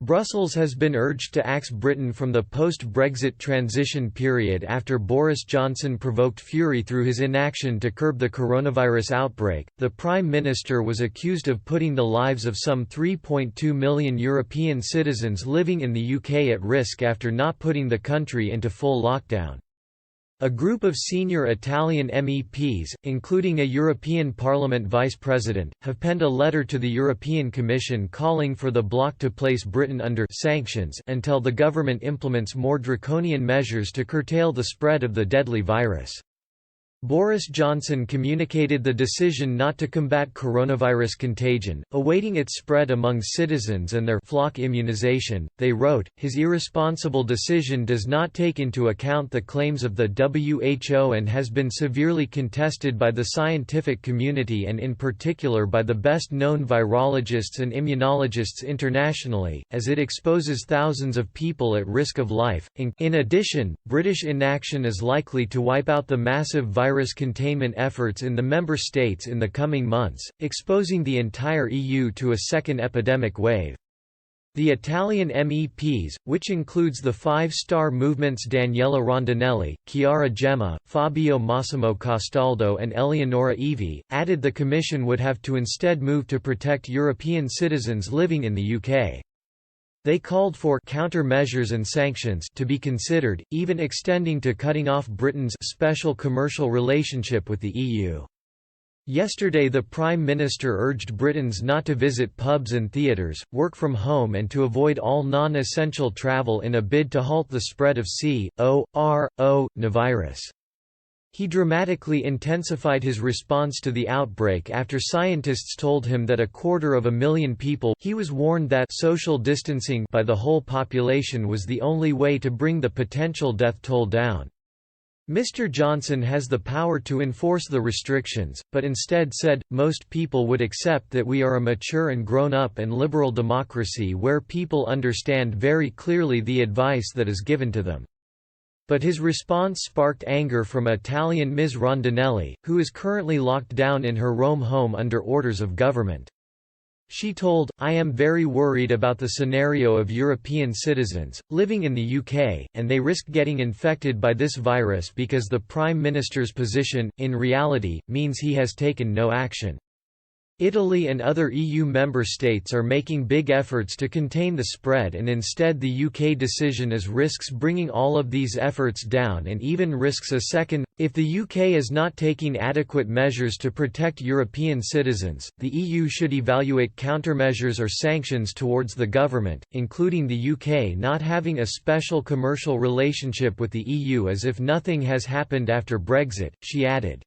Brussels has been urged to axe Britain from the post-Brexit transition period after Boris Johnson provoked fury through his inaction to curb the coronavirus outbreak. The Prime Minister was accused of putting the lives of some 3.2 million European citizens living in the UK at risk after not putting the country into full lockdown. A group of senior Italian MEPs, including a European Parliament Vice President, have penned a letter to the European Commission calling for the bloc to place Britain under sanctions until the government implements more draconian measures to curtail the spread of the deadly virus. Boris Johnson communicated the decision not to combat coronavirus contagion, awaiting its spread among citizens and their flock immunization. They wrote, "His irresponsible decision does not take into account the claims of the WHO and has been severely contested by the scientific community and in particular by the best-known virologists and immunologists internationally, as it exposes thousands of people at risk of life. In addition, British inaction is likely to wipe out the massive virus containment efforts in the member states in the coming months, exposing the entire EU to a second epidemic wave." The Italian MEPs, which includes the Five Star Movement's Daniela Rondinelli, Chiara Gemma, Fabio Massimo Castaldo and Eleonora Evi, added the Commission would have to instead move to protect European citizens living in the UK. They called for countermeasures and sanctions to be considered, even extending to cutting off Britain's special commercial relationship with the EU. Yesterday the Prime Minister urged Britons not to visit pubs and theatres, work from home and to avoid all non-essential travel in a bid to halt the spread of c.o.r.o.n.avirus. He dramatically intensified his response to the outbreak after scientists told him that 250,000 people. He was warned that social distancing by the whole population was the only way to bring the potential death toll down. Mr. Johnson has the power to enforce the restrictions, but instead said, "Most people would accept that we are a mature and grown-up and liberal democracy where people understand very clearly the advice that is given to them." But his response sparked anger from Italian Ms. Rondinelli, who is currently locked down in her Rome home under orders of government. She told, "I am very worried about the scenario of European citizens, living in the UK, and they risk getting infected by this virus because the Prime Minister's position, in reality, means he has taken no action." Italy and other EU member states are making big efforts to contain the spread, and instead the UK decision risks bringing all of these efforts down and even risks a second. If the UK is not taking adequate measures to protect European citizens, the EU should evaluate countermeasures or sanctions towards the government, including the UK not having a special commercial relationship with the EU as if nothing has happened after Brexit, she added.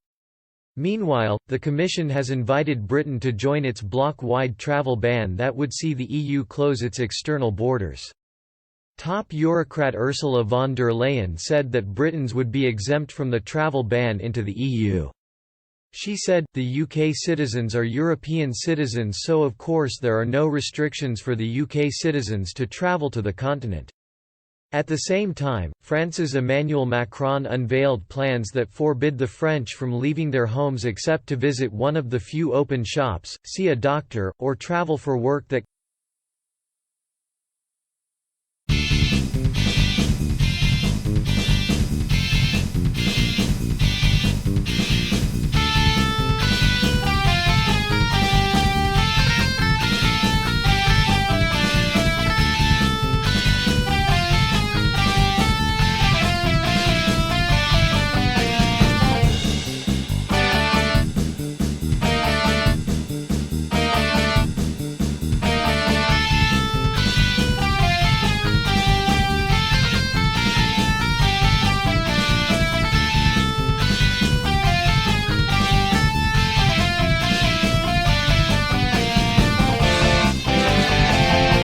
Meanwhile, the Commission has invited Britain to join its bloc-wide travel ban that would see the EU close its external borders. Top Eurocrat Ursula von der Leyen said that Britons would be exempt from the travel ban into the EU. She said, "The UK citizens are European citizens, so of course there are no restrictions for the UK citizens to travel to the continent." At the same time, France's Emmanuel Macron unveiled plans that forbid the French from leaving their homes except to visit one of the few open shops, see a doctor, or travel for work that